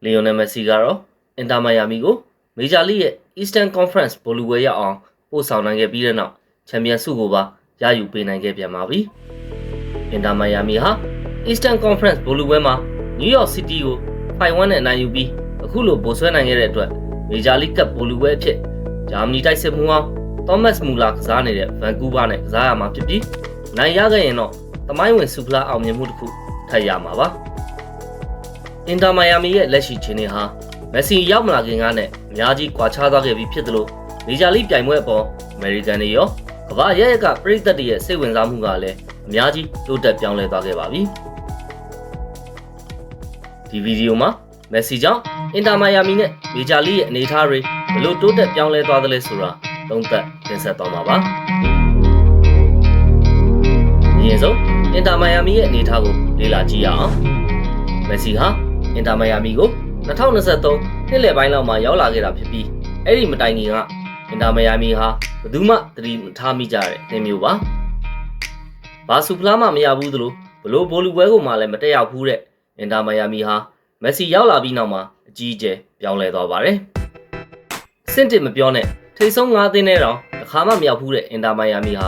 လီယိုနယ်မက်ဆီကတော့အင်တာမိုင်ယာမီကိုမေဂျာလိရဲ့ Eastern Conference ဘောလုံးပွဲရအောင်ပို့ဆောင်နိုင်ခဲ့ပြီးတဲ့နောက်ချန်ပီယံဆုကိုပါရယူပေးနိုင်ခဲ့ပြန်ပါပြီ။အင်တာမိုင်ယာမီဟာ Eastern Conference ဘောလုံးပွဲမှာ New York City ကို 5-1 နဲ့နိုင်ယူပြီးအခုလိုပို့ဆွဲနိုင်ခဲ့တဲ့အတွက်မေဂျာလိကပ်ဘောလုံးပွဲအဖြစ်ဂျာမနီတိုက်စစ်မှုအောင်သောမတ်မူလာကစားနေတဲ့ Vancouver နဲ့ကစားရမှာဖြစ်ပြီးနိုင်ရခဲ့ရင်တော့သမိုင်းဝင်ဆုဖလားအောင်မြင်မှုတစ်ခုထပ်ရမှာပါ။အင်တာမိုင်ယာမီရဲ့လက်ရှိချင်းတွေဟာမက်ဆီရောက်မလာခင်ကနဲ့အများကြီးကွာခြားသွားခဲ့ပြီးဖြစ်သလိုမေဂျာလိပြိုင်ပွဲအပေါ်အမေရိကန်တွေရောကမ္ဘာရဲကပရိသတ်တွေရဲ့စိတ်ဝင်စားမှုကလည်းအများကြီးတိုးတက်ပြောင်းလဲသွားခဲ့ပါပြီ။ဒီဗီဒီယိုမှာမက်ဆီကြောင့်အင်တာမိုင်ယာမီနဲ့မေဂျာလိရဲ့အနေအထားတွေဘယ်လိုတိုးတက်ပြောင်းလဲသွားသလဲဆိုတာသုံးသပ်တင်ဆက်သွားမှာပါ။အရင်ဆုံးအင်တာမိုင်ယာမီရဲ့အနေအထားကိုလေ့လာကြည့်ရအောင်။မက်ဆီဟာအင်တာမိုင်ယာမီကို2023နှစ်လယ်ပိုင်းလောက်မှာရောက်လာခဲ့တာဖြစ်ပြီးအဲ့ဒီမတိုင်ခင်ကအင်တာမိုင်ယာမီဟာဘယ်သူမှသတိမထားမိကြတဲ့အသင်းမျိုးပါ။ဘာဆူဖလားမှမရဘူးသလိုဘလို့ဘောလူပွဲကိုမှလည်းမတက်ရောက်ဘူးတဲ့အင်တာမိုင်ယာမီဟာမက်ဆီရောက်လာပြီးနောက်မှာအကြီးအကျယ်ပြောင်းလဲသွားပါတယ်။စင့်တစ်မပြောနဲ့ထိတ်ဆုံး9သင်းနဲ့တောင်တစ်ခါမှမရောက်ဘူးတဲ့အင်တာမိုင်ယာမီဟာ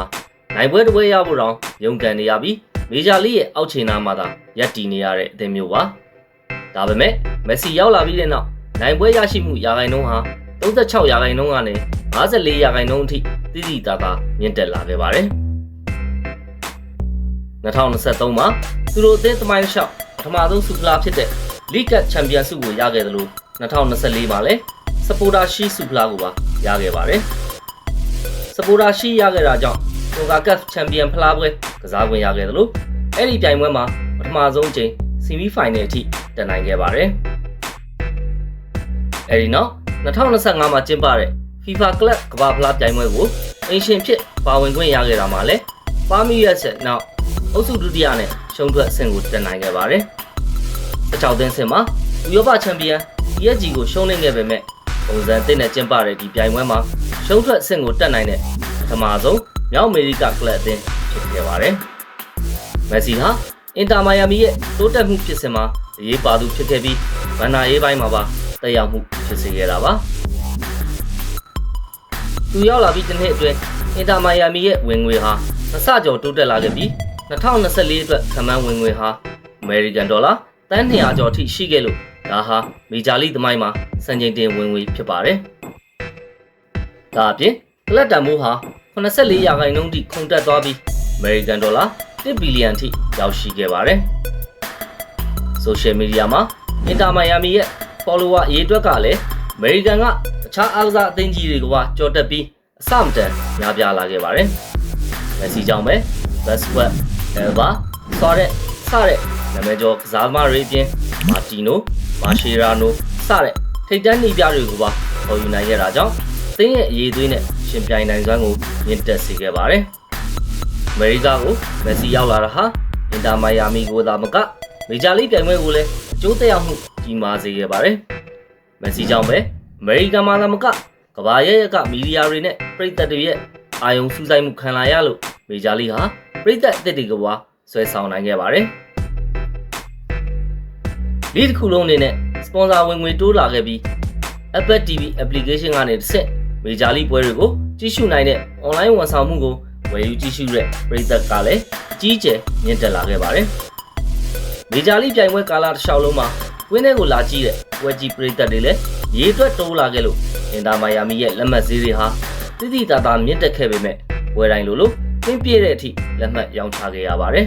နိုင်ပွဲတစ်ပွဲရဖို့တောင်ရုန်းကန်နေရပြီးမေဂျာလိရဲ့အောက်ခြေနားမှာသာရပ်တည်နေရတဲ့အသင်းမျိုးပါ။ဒါပေမဲ့မက်ဆီရောက်လာပြီးတဲ့နောက်နိုင်ပွဲရရှိမှုရာခိုင်နှုန်းဟာ36%ရာခိုင်နှုန်းကနေ54%ရာခိုင်နှုန်းအထိတိတိတသားမြင့်တက်လာခဲ့ပါတယ်။2023မှာသူတို့အသင်းသမိုင်းလျှောက်ပထမဆုံးဆုဖလားဖြစ်တဲ့ League Cup Champion ဆုကိုရခဲ့တယ်လို့2024မှာလည်းစပိုတာရှီဆုဖလားကိုပါရခဲ့ပါတယ်။စပိုတာရှီရခဲ့တာကြောင့် Coca Cup Champion ဖလားပွဲကစားခွင့်ရခဲ့တယ်လို့အဲ့ဒီပြိုင်ပွဲမှာပထမဆုံးအကြိမ် Semi Final အထိတက်နိုင်ခဲ့ပါတယ်။အဲဒီနောက်2025မှာကျင်းပတဲ့ FIFA Club ကမ္ဘာဖလားပြိုင်ပွဲကိုအင်ရှင်ဖြစ်ပါဝင်ခွင့်ရခဲ့တာမှာလည်းပါမီရက်ဆက်နောက်အုပ်စုဒုတိယနဲ့ရှုံးထွက်အဆင့်ကိုတက်နိုင်ခဲ့ပါတယ်။16သင်းဆင့်မှာဥရောပချန်ပီယံ PSG ကိုရှုံးနေခဲ့ပေမဲ့ပုံစံသစ်နဲ့ကျင်းပတဲ့ဒီပြိုင်ပွဲမှာရှုံးထွက်အဆင့်ကိုတက်နိုင်တဲ့ပထမဆုံးမြောက်အမေရိကကလပ်အသင်းဖြစ်ခဲ့ပါတယ်။မက်ဆီဟာအင်တာမိုင်ယာမီရဲ့တိုးတက်မှုဖြစ်စဉ်မှာအရေးပါသူဖြစ်ခဲ့ပြီးဘန်နာရေးပိုင်းမှာပါတက်ရောက်မှုဖြစ်စေခဲ့တာပါ။သူရောက်လာပြီးတစ်နှစ်အတွင်းအင်တာမိုင်ယာမီရဲ့ဝင်ငွေဟာနှစ်ဆကျော်တိုးတက်လာခဲ့ပြီး2024အတွက်ခန့်မှန်းဝင်ငွေဟာအမေရိကန်ဒေါ်လာတန်း200ကျော်အထိရှိခဲ့လို့ဒါဟာမေဂျာလိသမိုင်းမှာစံချိန်တင်ဝင်ငွေဖြစ်ပါတယ်။ဒါအပြင်ကလပ်တန်မိုးဟာ84%ရာခိုင်နှုန်းထိခုန်တက်သွားပြီးအမေရိကန်ဒေါ်လာ1ဘီလီယံထိရောက်ရှိခဲ့ပါတယ်။ Social Media မှာအင်တာမိုင်ယာမီရဲ့ follower အရေးအတွက်ကလည်းအမေရိကန်ကတခြားအားကစားအသင်းကြီးတွေကပါကြော်တက်ပြီးအဆမတန်များပြားလာခဲ့ပါတယ်။မက်ဆီကြောင့်ပဲ Busquets, Alba, Suarez စတဲ့နာမည်ကျော်ကစားသမားတွေအပြင်မာတီနို၊မာရှေရာနိုစတဲ့ထိပ်တန်းနေပြတွေကိုပါခေါ်ယူနိုင်ခဲ့တာကြောင့်အသင်းရဲ့အရေးသွေးနဲ့ရှင်ပြိုင်နိုင်စွမ်းကိုမြင့်တက်စေခဲ့ပါတယ်။အမေရိကကိုမက်ဆီရောက်လာတာဟာအင်တာမိုင်ယာမီကိုသာမကမေဂျာလိပြိုင်ပွဲကိုလည်းအကျိုးသက်ရောက်မှုကြီးမားစေခဲ့ပါတယ်။မက်ဆီကြောင့်ပဲအမေရိကန်မှာသာမကကမ္ဘာရဲ့ကမီဒီယာတွေနဲ့ပရိသတ်တွေရဲ့အာရုံစူးစိုက်မှုခံလာရလို့မေဂျာလိဟာပရိသတ်အသစ်တွေကပါဆွဲဆောင်နိုင်ခဲ့ပါတယ်။ဒီတစ်ခုလုံးအနေနဲ့စပွန်ဆာဝင်ငွေတိုးလာခဲ့ပြီး Apple TV application ကနေတစ်ဆင့်မေဂျာလိပွဲတွေကိုကြည့်ရှုနိုင်တဲ့ online ဝန်ဆောင်မှုကိုဝယ်ယူကြည့်ရှုတဲ့ပရိသတ်ကလည်းအကြီးအကျယ်မြင့်တက်လာခဲ့ပါတယ်။မေဂျာလိပြိုင်ပွဲကာလတစ်လျှောက်လုံးမှာဝင်းထဲကိုလာကြည့်တဲ့ဝက်ကြီးပရိသတ်တွေလည်းရေတွက်တိုးလာခဲ့လို့အင်တာမိုင်ယာမီရဲ့လက်မှတ်ဈေးတွေဟာတိတိတသားမြင့်တက်ခဲ့ပေမဲ့ပွဲတိုင်းလိုပြင်းပြည့်တဲ့အထိလက်မှတ်ရောင်းချခဲ့ရပါတယ်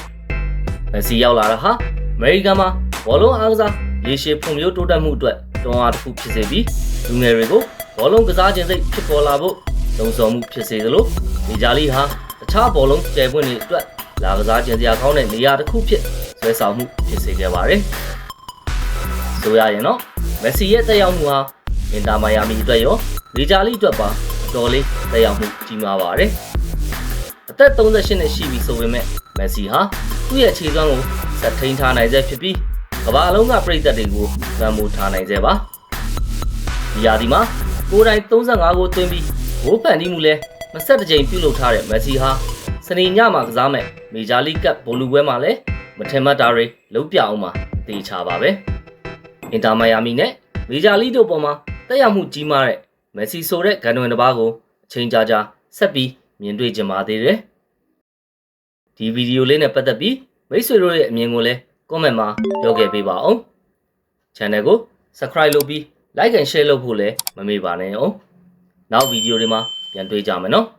။မက်ဆီရောက်လာတာဟာအမေရိကန်မှာဘောလုံးအားကစားရေရှည်ဖွံ့ဖြိုးတိုးတက်မှုအတွက်တွန်းအားတစ်ခုဖြစ်စေပြီးလူငယ်တွေကိုဘောလုံးကစားခြင်းစိတ်ဖြစ်ပေါ်လာဖို့လုံဆော်မှုဖြစ်စေသလိုမေဂျာလိဟာတခြားဘောလုံးကျယ်ပွင့်တွေအတွက်လာကစားခြင်းစရာကောင်းတဲ့နေရာတစ်ခုဖြစ်ဆွဲဆောင်မှုဖြစ်စေခဲ့ပါတယ်။ဆိုရရင်တော့မက်ဆီရဲ့တက်ရောက်မှုဟာအင်တာမိုင်ယာမီအတွက်ရောမေဂျာလိအတွက်ပါအတော်လေးတက်ရောက်မှုကြီးမားပါတယ်။အသက်38နှစ်ရှိပြီဆိုပေမဲ့မက်ဆီဟာသူ့ရဲ့ခြေစွမ်းကိုဆက်ထိန်ထားနိုင်စေဖြစ်ပြီးကမ္ဘာလုံးကပရိသတ်တွေကိုဗန်မိုးထားနိုင်စေပါဒီရာသီမှာကိုယ်တိုင်35ကိုသွင်းပြီးဂိုးဖန်တီးမှုလဲ20ကြိမ်ပြုလုပ်ထားတဲ့မက်ဆီဟာစနေညမှာကစားမဲ့မေဂျာလိကပ်ဘောလုံးပွဲမှာလည်းမထင်မှတ်တာတွေလုံးပြအောင်မှာတေချာပါပဲ အင်တာမိုင်ယာမီနဲ့မေဂျာလိတို့ပေါ်မှာတက်ရောက်မှုကြီးမားတဲ့မက်ဆီဆိုတဲ့ဂန်တွင်တစ်ပါးကိုအချိန်ကြာကြာဆက်ပြီးမြင်တွေ့ကြပါသေးတယ်။ဒီဗီဒီယိုလေးနဲ့ပတ်သက်ပြီးမိတ်ဆွေတို့ရဲ့အမြင်ကိုလည်း comment မှာပြောခဲ့ပေးပါဦး။ channel ကို subscribe လုပ်ပြီး like and share လုပ်ဖို့လည်းမမေ့ပါနဲ့အောင်။နောက်ဗီဒီယိုတွေမှာပြန်တွေ့ကြမယ်နော်။